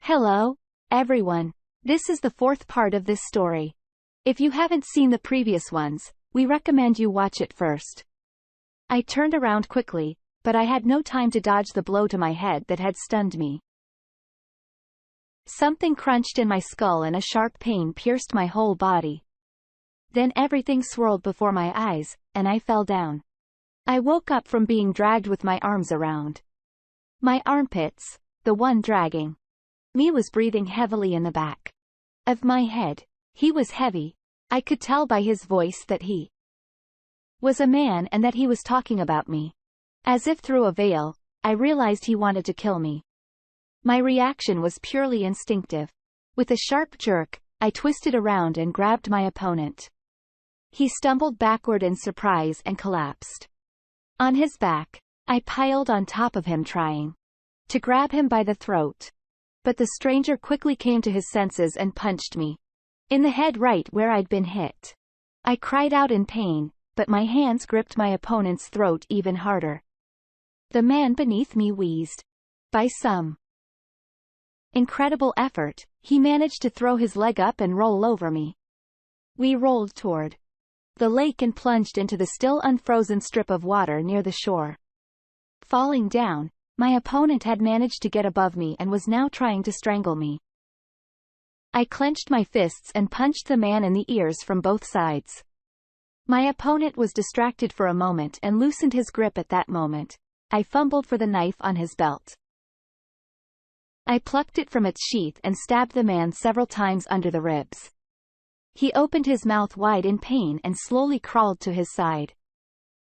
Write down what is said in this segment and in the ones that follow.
Hello, everyone. This is the fourth part of this story. If you haven't seen the previous ones, we recommend you watch it first. I turned around quickly, but I had no time to dodge the blow to my head that had stunned me. Something crunched in my skull and a sharp pain pierced my whole body. Then everything swirled before my eyes, and I fell down. I woke up from being dragged with my arms around my armpits. The one dragging me was breathing heavily in the back of my head. He was heavy. I could tell by his voice that he was a man and that he was talking about me. As if through a veil, I realized he wanted to kill me. My reaction was purely instinctive. With a sharp jerk, I twisted around and grabbed my opponent. He stumbled backward in surprise and collapsed on his back. I piled on top of him trying to grab him by the throat. But the stranger quickly came to his senses and punched me in the head right where I'd been hit. I cried out in pain, but my hands gripped my opponent's throat even harder. The man beneath me wheezed. By some incredible effort, he managed to throw his leg up and roll over me. We rolled toward the lake and plunged into the still unfrozen strip of water near the shore. Falling down, my opponent had managed to get above me and was now trying to strangle me. I clenched my fists and punched the man in the ears from both sides. My opponent was distracted for a moment and loosened his grip at that moment. I fumbled for the knife on his belt. I plucked it from its sheath and stabbed the man several times under the ribs. He opened his mouth wide in pain and slowly crawled to his side.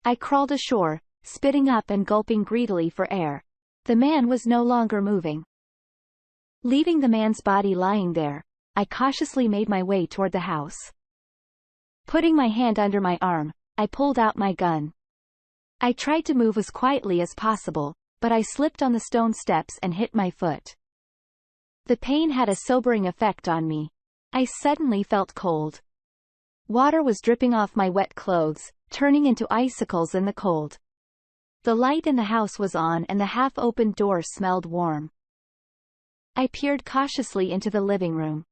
I crawled ashore, spitting up and gulping greedily for air. The man was no longer moving. Leaving the man's body lying there, I cautiously made my way toward the house. Putting my hand under my arm, I pulled out my gun. I tried to move as quietly as possible, but I slipped on the stone steps and hit my foot. The pain had a sobering effect on me. I suddenly felt cold. Water was dripping off my wet clothes, turning into icicles in the cold. The light in the house was on and the half-opened door smelled warm. I peered cautiously into the living room.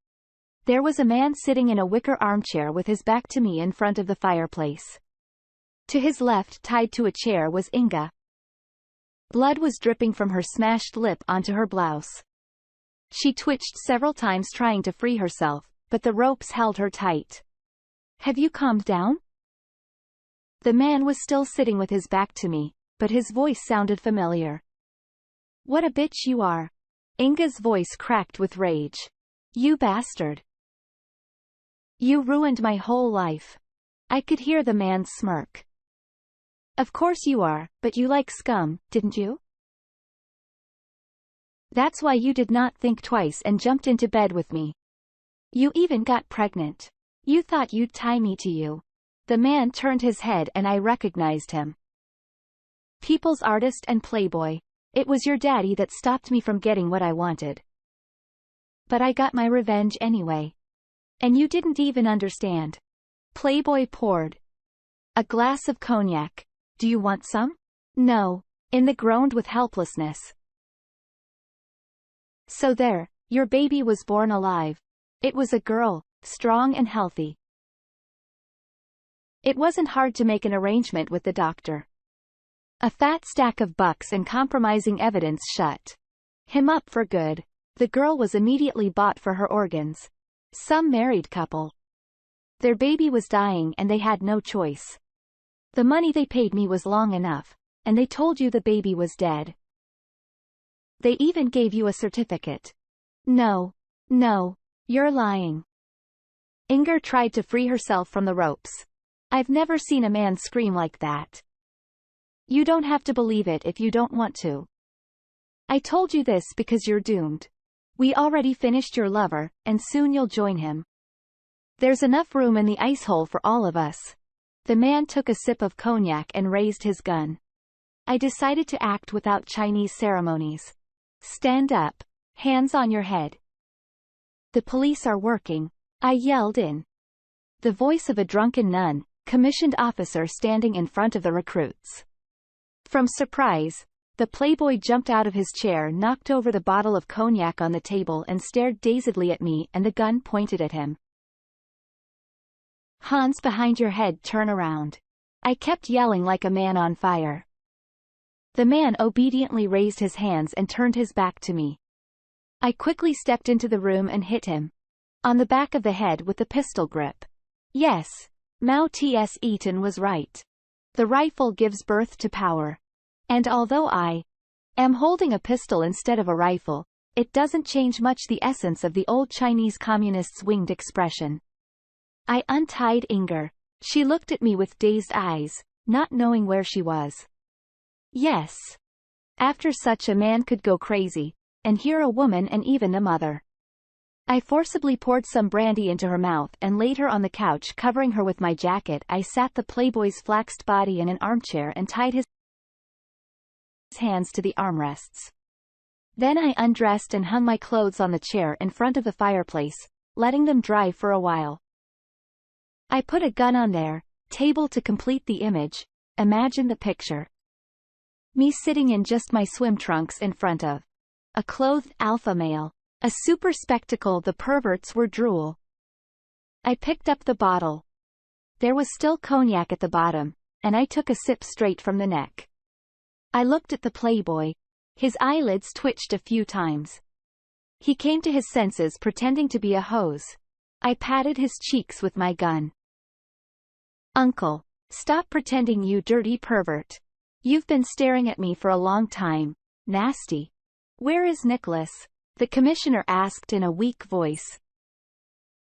There was a man sitting in a wicker armchair with his back to me in front of the fireplace. To his left, tied to a chair, was Inga. Blood was dripping from her smashed lip onto her blouse. She twitched several times trying to free herself, but the ropes held her tight. "Have you calmed down?" The man was still sitting with his back to me, but his voice sounded familiar. "What a bitch you are." Inga's voice cracked with rage. "You bastard. You ruined my whole life." I could hear the man smirk. "Of course you are, but you like scum, didn't you? That's why you did not think twice and jumped into bed with me. You even got pregnant. You thought you'd tie me to you." The man turned his head and I recognized him. People's artist and playboy. It was your daddy that stopped me from getting what I wanted. But I got my revenge anyway. And you didn't even understand. Playboy poured a glass of cognac. "Do you want some?" "No." Inga groaned with helplessness. "So there, your baby was born alive. It was a girl, strong and healthy." It wasn't hard to make an arrangement with the doctor. A fat stack of bucks and compromising evidence shut him up for good. The girl was immediately bought for her organs. Some married couple. Their baby was dying and they had no choice. The money they paid me was long enough, and they told you the baby was dead. They even gave you a certificate. No. No. You're lying. Inga tried to free herself from the ropes. I've never seen a man scream like that. You don't have to believe it if you don't want to. I told you this because you're doomed. We already finished your lover, and soon you'll join him. There's enough room in the ice hole for all of us. The man took a sip of cognac and raised his gun. I decided to act without Chinese ceremonies. "Stand up. Hands on your head." "The police are working," I yelled in the voice of a drunken nun, commissioned officer standing in front of the recruits. From surprise, The playboy jumped out of his chair, knocked over the bottle of cognac on the table and stared dazedly at me and the gun pointed at him. "Hands behind your head, turn around." I kept yelling like a man on fire. The man obediently raised his hands and turned his back to me. I quickly stepped into the room and hit him on the back of the head with the pistol grip. Yes, Mao T.S. Eaton was right. The rifle gives birth to power. And although I am holding a pistol instead of a rifle, it doesn't change much the essence of the old Chinese communists' winged expression. I untied Inger. She looked at me with dazed eyes, not knowing where she was. Yes. After such a man could go crazy, and here a woman and even a mother. I forcibly poured some brandy into her mouth and laid her on the couch, covering her with my jacket. I sat the playboy's flaxed body in an armchair and tied his hands to the armrests. Then I undressed and hung my clothes on the chair in front of the fireplace, letting them dry for a while. I put a gun on their table to complete the image. Imagine the picture. Me sitting in just my swim trunks in front of a clothed alpha male. A super spectacle. The perverts were drool. I picked up the bottle. There was still cognac at the bottom, and I took a sip straight from the neck. I looked at the playboy. His eyelids twitched a few times. He came to his senses, pretending to be a hose. I patted his cheeks with my gun. "Uncle, stop pretending, you dirty pervert. You've been staring at me for a long time. Nasty." "Where is Nicholas?" the commissioner asked in a weak voice.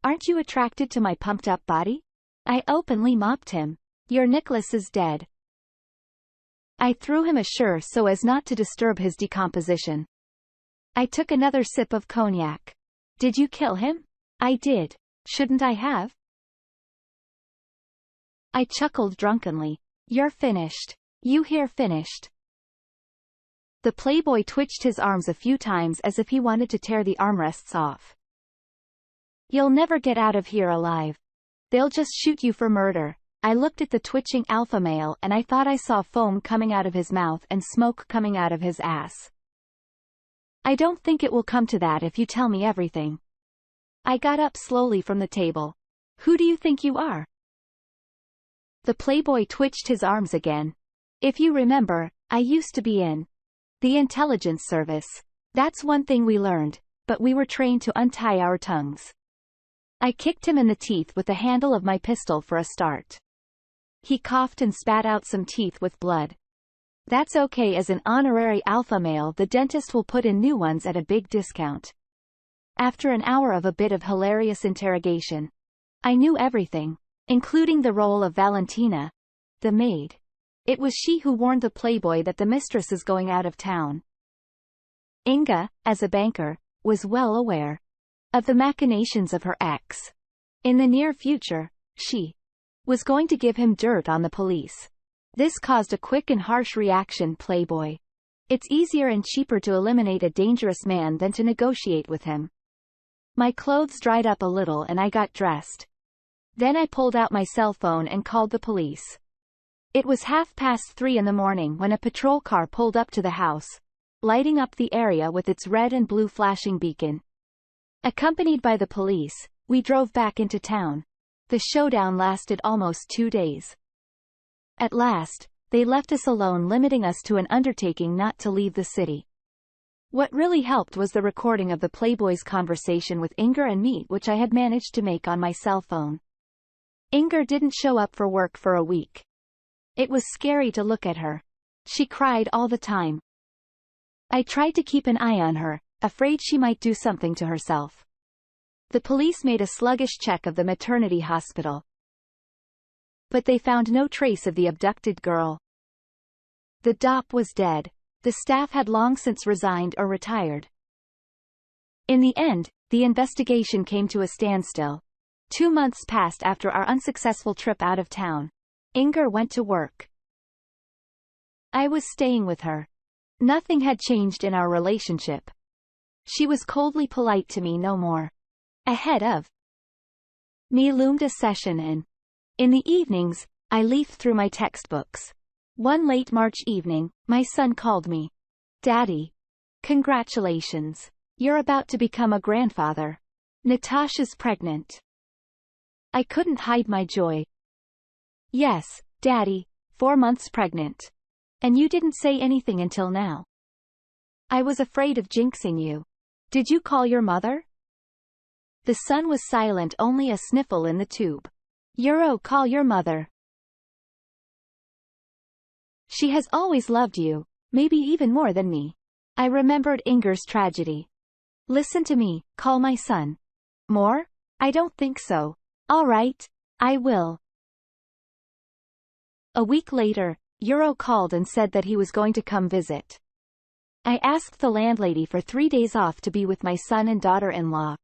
"Aren't you attracted to my pumped-up body?" I openly mocked him. "Your Nicholas is dead." I threw him a sure so as not to disturb his decomposition. I took another sip of cognac. "Did you kill him?" "I did. Shouldn't I have?" I chuckled drunkenly. "You're finished. You hear finished." The playboy twitched his arms a few times as if he wanted to tear the armrests off. "You'll never get out of here alive. They'll just shoot you for murder." I looked at the twitching alpha male and I thought I saw foam coming out of his mouth and smoke coming out of his ass. "I don't think it will come to that if you tell me everything." I got up slowly from the table. "Who do you think you are?" The playboy twitched his arms again. "If you remember, I used to be in the intelligence service. That's one thing we learned, but we were trained to untie our tongues." I kicked him in the teeth with the handle of my pistol for a start. He coughed and spat out some teeth with blood. "That's okay. As an honorary alpha male, the dentist will put in new ones at a big discount." After an hour of a bit of hilarious interrogation, I knew everything, including the role of Valentina, the maid. It was she who warned the playboy that the mistress is going out of town. Inga, as a banker, was well aware of the machinations of her ex. In the near future, she was going to give him dirt on the police. This caused a quick and harsh reaction. "Playboy. It's easier and cheaper to eliminate a dangerous man than to negotiate with him." My clothes dried up a little and I got dressed. Then I pulled out my cell phone and called the police. It was 3:30 in the morning when a patrol car pulled up to the house, lighting up the area with its red and blue flashing beacon. Accompanied by the police, we drove back into town. The showdown lasted almost 2 days. At last, they left us alone, limiting us to an undertaking not to leave the city. What really helped was the recording of the playboy's conversation with Inger and me, which I had managed to make on my cell phone. Inger didn't show up for work for a week. It was scary to look at her. She cried all the time. I tried to keep an eye on her, afraid she might do something to herself. The police made a sluggish check of the maternity hospital, but they found no trace of the abducted girl. The DOP was dead. The staff had long since resigned or retired. In the end, the investigation came to a standstill. 2 months passed after our unsuccessful trip out of town. Inger went to work. I was staying with her. Nothing had changed in our relationship. She was coldly polite to me no more. Ahead of me loomed a session and, in the evenings, I leafed through my textbooks. One late March evening, my son called me. Daddy. Congratulations. You're about to become a grandfather. Natasha's pregnant. I couldn't hide my joy. Yes, Daddy, 4 months pregnant. And you didn't say anything until now. I was afraid of jinxing you. Did you call your mother? The son was silent, only a sniffle in the tube. Call your mother. She has always loved you, maybe even more than me. I remembered Inger's tragedy. Listen to me, call my son. More? I don't think so. All right, I will. A week later, called and said that he was going to come visit. I asked the landlady for 3 days off to be with my son and daughter-in-law.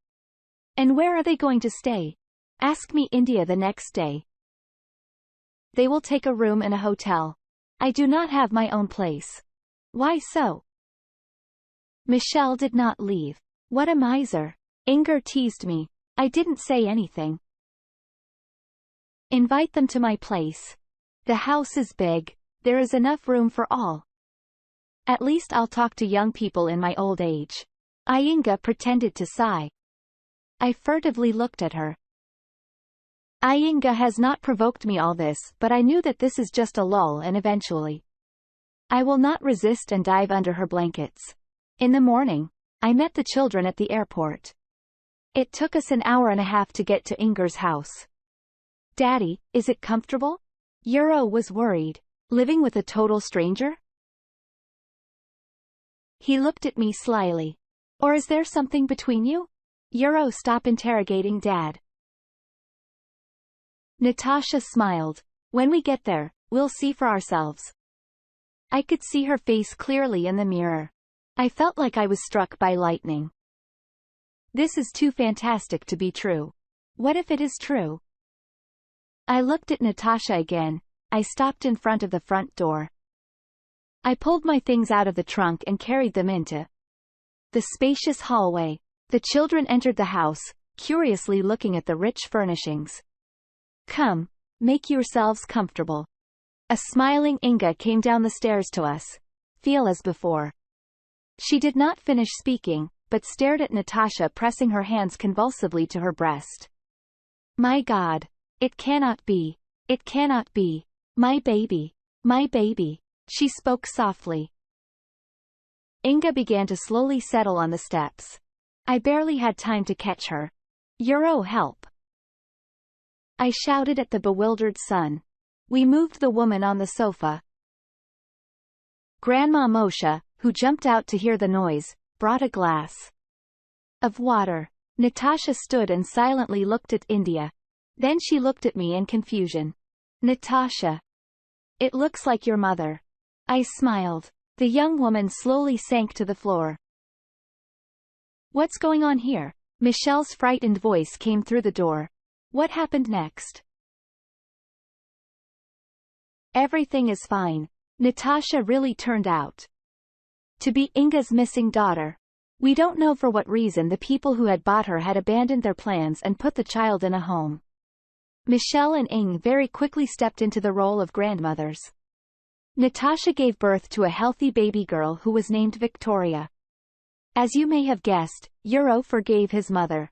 And where are they going to stay? Asked me India the next day. They will take a room in a hotel. I do not have my own place. Why so? Michelle did not leave. What a miser. Inger teased me. I didn't say anything. Invite them to my place. The house is big. There is enough room for all. At least I'll talk to young people in my old age. Inga pretended to sigh. I furtively looked at her. Inga has not provoked me all this, but I knew that this is just a lull and eventually I will not resist and dive under her blankets. In the morning, I met the children at the airport. It took us an hour and a half to get to Inger's house. Daddy, is it comfortable? Was worried. Living with a total stranger? He looked at me slyly. Or is there something between you? Stop interrogating Dad. Natasha smiled. When we get there, we'll see for ourselves. I could see her face clearly in the mirror. I felt like I was struck by lightning. This is too fantastic to be true. What if it is true? I looked at Natasha again. I stopped in front of the front door. I pulled my things out of the trunk and carried them into the spacious hallway. The children entered the house, curiously looking at the rich furnishings. Come, make yourselves comfortable. A smiling Inga came down the stairs to us. Feel as before. She did not finish speaking, but stared at Natasha, pressing her hands convulsively to her breast. My God. It cannot be. It cannot be. My baby. My baby. She spoke softly. Inga began to slowly settle on the steps. I barely had time to catch her. Help. I shouted at the bewildered son. We moved the woman on the sofa. Grandma Moshe, who jumped out to hear the noise, brought a glass of water. Natasha stood and silently looked at India. Then she looked at me in confusion. Natasha. It looks like your mother. I smiled. The young woman slowly sank to the floor. What's going on here? Michelle's frightened voice came through the door. What happened next? Everything is fine. Natasha really turned out to be Inga's missing daughter. We don't know for what reason the people who had bought her had abandoned their plans and put the child in a home. Michelle and Ing very quickly stepped into the role of grandmothers. Natasha gave birth to a healthy baby girl who was named Victoria. As you may have guessed, forgave his mother.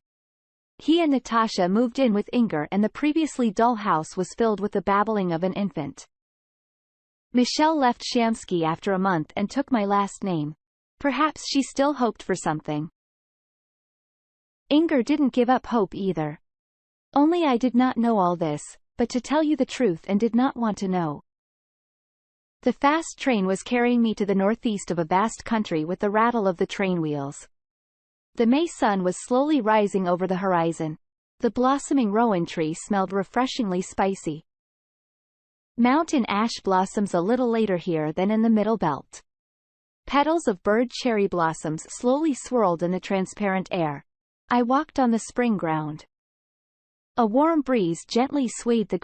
He and Natasha moved in with Inger, and the previously dull house was filled with the babbling of an infant. Michelle left Shamsky after a month and took my last name. Perhaps she still hoped for something. Inger didn't give up hope either. Only I did not know all this, but to tell you the truth, and did not want to know. The fast train was carrying me to the northeast of a vast country with the rattle of the train wheels. The May sun was slowly rising over the horizon. The blossoming rowan tree smelled refreshingly spicy. Mountain ash blossoms a little later here than in the middle belt. Petals of bird cherry blossoms slowly swirled in the transparent air. I walked on the spring ground. A warm breeze gently swayed the ground.